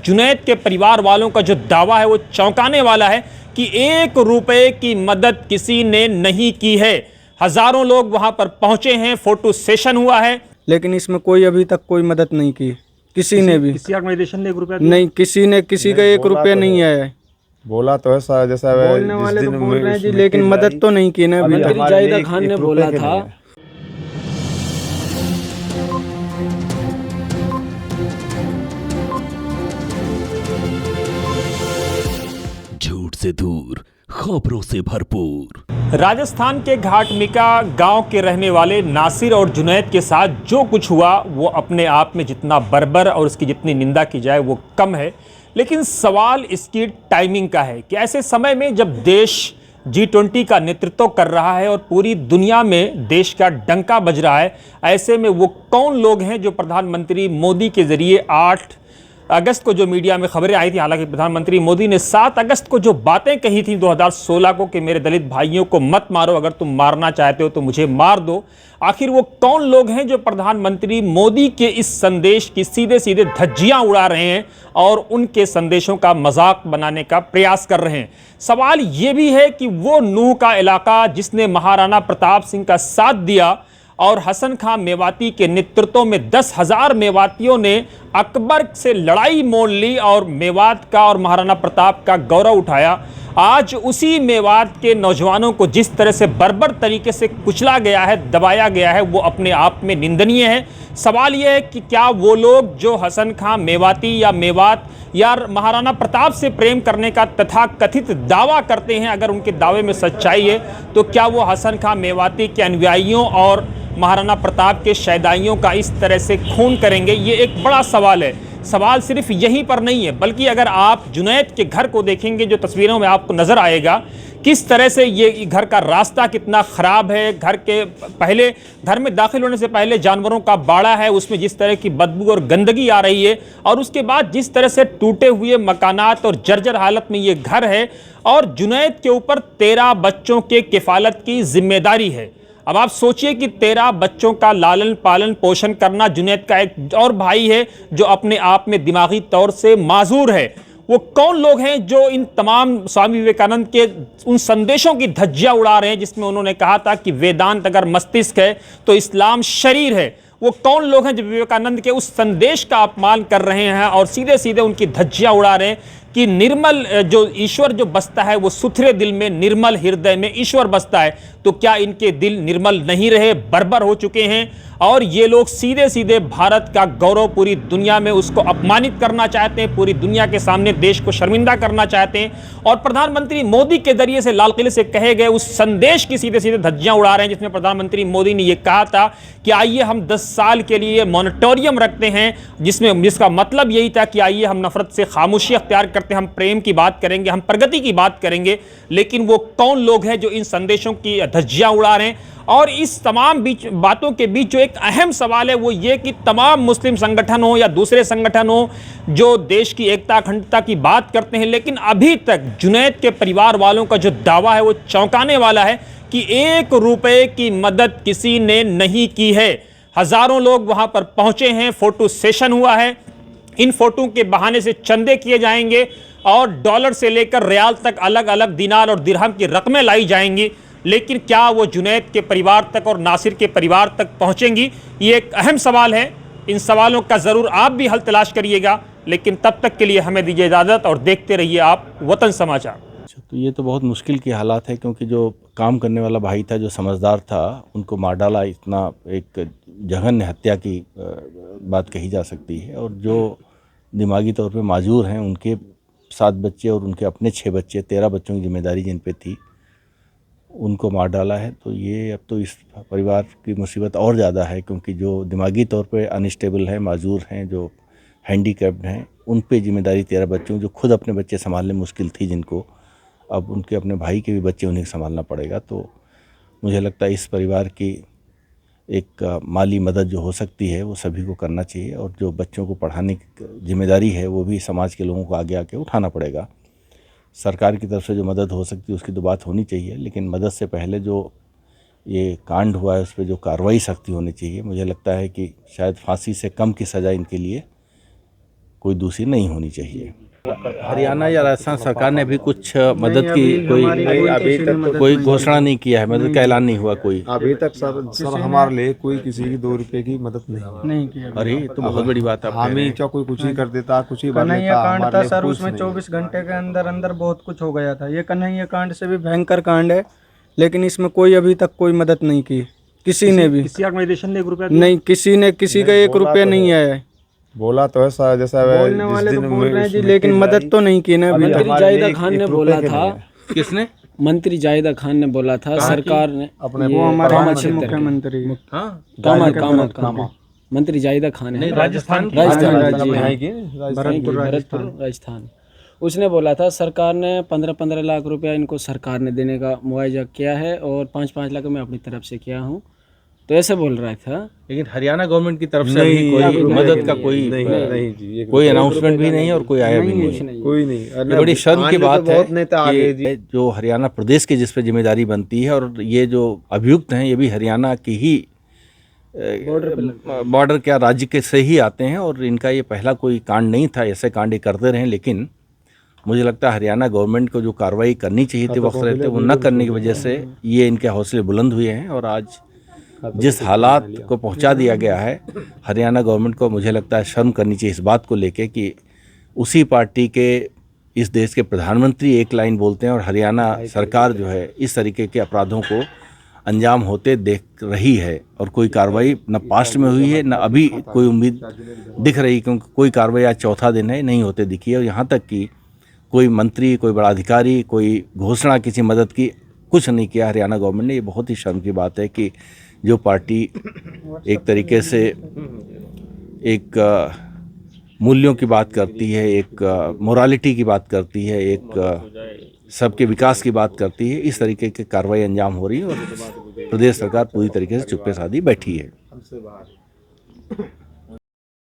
जुनैद के परिवार वालों का जो दावा है वो चौंकाने वाला है कि 1 रुपए की मदद किसी ने नहीं की है। हजारों लोग वहां पर पहुंचे हैं, फोटो सेशन हुआ है, लेकिन इसमें कोई अभी तक कोई मदद नहीं की, किसी ने भी। किसी ऑर्गेनाइजेशन ने 1 रुपया दिया? नहीं, किसी ने किसी का 1 रुपया नहीं आया है। बोला तो है सर, जैसा बोलने वाले तो बोल रहे हैं जी, लेकिन मदद तो नहीं की ना अभी तक। मंत्री जाहिदा खान ने बोला था झूठ से दूर, खबरों से भरपूर। राजस्थान के घाटमिका गांव के रहने वाले नासिर और जुनैद के साथ जो कुछ हुआ वो अपने आप में जितना बर्बर और उसकी जितनी निंदा की जाए वो कम है। लेकिन सवाल इसकी टाइमिंग का है कि ऐसे समय में जब देश G20 का नेतृत्व कर रहा है और पूरी दुनिया में देश का डंका बज रहा है, ऐसे में वो कौन लोग हैं जो प्रधानमंत्री मोदी के जरिए 8 अगस्त को जो मीडिया में खबरें आई थी, हालांकि प्रधानमंत्री मोदी ने 7 अगस्त को जो बातें कही थी 2016 को कि मेरे दलित भाइयों को मत मारो, अगर तुम मारना चाहते हो तो मुझे मार दो। आखिर वो कौन लोग हैं जो प्रधानमंत्री मोदी के इस संदेश की सीधे सीधे धज्जियां उड़ा रहे हैं और उनके संदेशों का मजाक बनाने का प्रयास कर रहे हैं। सवाल ये भी है कि वो नूह का इलाका जिसने महाराणा प्रताप सिंह का साथ दिया और हसन खां मेवाती के नेतृत्व में 10,000 मेवातियों ने अकबर से लड़ाई मोल ली और मेवात का और महाराणा प्रताप का गौरव उठाया, आज उसी मेवात के नौजवानों को जिस तरह से बर्बर तरीके से कुचला गया है, दबाया गया है, वो अपने आप में निंदनीय है। सवाल यह है कि क्या वो लोग जो हसन खां मेवाती या मेवात या महाराणा प्रताप से प्रेम करने का तथाकथित दावा करते हैं, अगर उनके दावे में सच्चाई है तो क्या वो हसन खां मेवाती के अनुयायियों और महाराणा प्रताप के शैदाइयों का इस तरह से खून करेंगे? ये एक बड़ा सवाल है। सवाल सिर्फ यहीं पर नहीं है, बल्कि अगर आप जुनैद के घर को देखेंगे जो तस्वीरों में आपको नजर आएगा, किस तरह से ये घर का रास्ता कितना खराब है, घर के पहले घर में दाखिल होने से पहले जानवरों का बाड़ा है, उसमें जिस तरह की बदबू और गंदगी आ रही है, और उसके बाद जिस तरह से टूटे हुए मकानात और जर्जर हालत में ये घर है, और जुनैद के ऊपर 13 बच्चों के किफालत की जिम्मेदारी है। अब आप सोचिए कि 13 बच्चों का लालन पालन पोषण करना, जुनैद का एक और भाई है जो अपने आप में दिमागी तौर से माजूर है। वो कौन लोग हैं जो इन तमाम स्वामी विवेकानंद के उन संदेशों की धज्जियां उड़ा रहे हैं जिसमें उन्होंने कहा था कि वेदांत अगर मस्तिष्क है तो इस्लाम शरीर है? वो कौन लोग हैं जो विवेकानंद के उस संदेश का अपमान कर रहे हैं और सीधे सीधे उनकी धज्जियां उड़ा रहे हैं कि निर्मल जो ईश्वर जो बसता है वो सुथरे दिल में, निर्मल हृदय में ईश्वर बसता है? तो क्या इनके दिल निर्मल नहीं रहे, बर्बर हो चुके हैं और ये लोग सीधे सीधे भारत का गौरव पूरी दुनिया में उसको अपमानित करना चाहते हैं, पूरी दुनिया के सामने देश को शर्मिंदा करना चाहते हैं, और प्रधानमंत्री मोदी के जरिए से लाल किले से कहे गए उस संदेश की सीधे सीधे धज्जियां उड़ा रहे हैं जिसमें प्रधानमंत्री मोदी ने यह कहा था कि आइए हम 10 साल के लिए मॉनिटोरियम रखते हैं, जिसका मतलब यही था कि आइए हम नफरत से खामोशी अख्तियार करते हैं, हम प्रेम की बात करेंगे, हम प्रगति की बात करेंगे। लेकिन वो कौन लोग हैं जो इन संदेशों की धज्जियां उड़ा रहे हैं? और इस तमाम बातों के बीच जो एक अहम सवाल है वो ये कि तमाम मुस्लिम संगठन हो या दूसरे संगठन हो जो देश की एकता अखंडता की बात करते हैं, लेकिन अभी तक जुनैद के परिवार वालों का जो दावा है वो चौंकाने वाला है कि 1 रुपए की मदद किसी ने नहीं की है। हजारों लोग वहां पर पहुंचे हैं, फोटो सेशन हुआ है, इन फोटो के बहाने से चंदे किए जाएंगे और डॉलर से लेकर रियाल तक अलग अलग दिनार और दिरहम की रकमें लाई जाएंगी, लेकिन क्या वो जुनैद के परिवार तक और नासिर के परिवार तक पहुंचेंगी? ये एक अहम सवाल है। इन सवालों का ज़रूर आप भी हल तलाश करिएगा, लेकिन तब तक के लिए हमें दीजिए इजाज़त और देखते रहिए आप वतन समाचार। तो ये तो बहुत मुश्किल की हालात है, क्योंकि जो काम करने वाला भाई था, जो समझदार था, उनको मार डाला। इतना एक जघन्य हत्या की बात कही जा सकती है। और जो दिमागी तौर पे माजूर हैं, उनके 7 बच्चे और उनके अपने 6 बच्चे, 13 बच्चों की जिम्मेदारी जिन पे थी, उनको मार डाला है। तो ये अब तो इस परिवार की मुसीबत और ज़्यादा है, क्योंकि जो दिमागी तौर पे अनस्टेबल हैं, माजूर हैं, जो हैंडीकैप्ड हैं, उन पे जिम्मेदारी 13 बच्चों, जो खुद अपने बच्चे संभालने मुश्किल थी, जिनको अब उनके अपने भाई के भी बच्चे उन्हें संभालना पड़ेगा। तो मुझे लगता है इस परिवार की एक माली मदद जो हो सकती है वो सभी को करना चाहिए, और जो बच्चों को पढ़ाने की जिम्मेदारी है वो भी समाज के लोगों को आगे आके उठाना पड़ेगा। सरकार की तरफ से जो मदद हो सकती है उसकी तो बात होनी चाहिए, लेकिन मदद से पहले जो ये कांड हुआ है उस पर जो कार्रवाई सख्ती होनी चाहिए। मुझे लगता है कि शायद फांसी से कम की सज़ा इनके लिए कोई दूसरी नहीं होनी चाहिए। हरियाणा या राजस्थान सरकार ने भी कुछ मदद की कोई घोषणा नहीं किया है, मदद का ऐलान नहीं हुआ कोई। अभी तक सर हमारे लिए कोई किसी की 2 रुपए की मदद नहीं किया। अरे ये तो बहुत बड़ी बात है। हम ही क्या कोई कुछ ही कर देता, कुछ ही भर कन्हैया लेता, कांड हमारे था लिए सर, कुछ उसमें नहीं। 24 घंटे के अंदर अंदर बहुत कुछ हो गया था। ये कन्हैया कांड से भी भयंकर कांड है, लेकिन इसमें कोई अभी तक कोई मदद नहीं की, किसी ने भी। किसी ऑर्गेनाइजेशन ने 1 रुपया नहीं, किसी ने, किसी का 1 रुपया नहीं आया है। बोला तो है सर, जैसा बोलने वाले तो बोल रहे हैं जी, लेकिन मदद तो नहीं की ना अभी तक। मंत्री जाहिदा खान ने बोला था, किसने? मंत्री जाहिदा खान ने बोला था सरकार ने, अपने वो हमारे कामा यहाँ के क्षेत्र के। मुख्यमंत्री हैं। कामा मंत्री जाहिदा खान है, राजस्थान भरतपुर भरतपुर राजस्थान। उसने बोला था सरकार ने 15-15 लाख रुपया इनको सरकार ने देने का मुआवजा किया है और 5-5 लाख मैं अपनी तरफ से किया हूँ, तो ऐसे बोल रहा था। लेकिन हरियाणा गवर्नमेंट की तरफ से अभी कोई मदद का कोई अनाउंसमेंट भी नहीं है और कोई आया भी नहीं। कोई नहीं। ये बड़ी शर्म की बात है बहुत नेता आगे जी। कि जो हरियाणा प्रदेश की जिस पे जिम्मेदारी बनती है, और ये जो अभियुक्त हैं ये भी हरियाणा की ही बॉर्डर क्या राज्य के से ही आते हैं, और इनका ये पहला कोई कांड नहीं था। ऐसे कांड ये करते रहे, लेकिन मुझे लगता है हरियाणा गवर्नमेंट को जो कार्रवाई करनी चाहिए थी वक्त रहते वो न करने की वजह से ये इनके हौसले बुलंद हुए हैं, और आज जिस हालात को पहुंचा दिया गया है, हरियाणा गवर्नमेंट को मुझे लगता है शर्म करनी चाहिए इस बात को लेके कि उसी पार्टी के इस देश के प्रधानमंत्री एक लाइन बोलते हैं और हरियाणा सरकार जो है इस तरीके के अपराधों को अंजाम होते देख रही है, और कोई कार्रवाई न पास्ट में हुई है न अभी कोई उम्मीद दिख रही, क्योंकि कोई कार्रवाई आज चौथा दिन है नहीं होते दिखी है। और यहाँ तक कि कोई मंत्री, कोई बड़ा अधिकारी, कोई घोषणा किसी मदद की कुछ नहीं किया हरियाणा गवर्नमेंट ने। ये बहुत ही शर्म की बात है कि जो पार्टी एक तरीके से एक मूल्यों की बात करती है, एक मोरालिटी की बात करती है, एक सबके विकास की बात करती है, इस तरीके की कार्रवाई अंजाम हो रही है और प्रदेश सरकार पूरी तरीके से चुप्पे साधी बैठी है।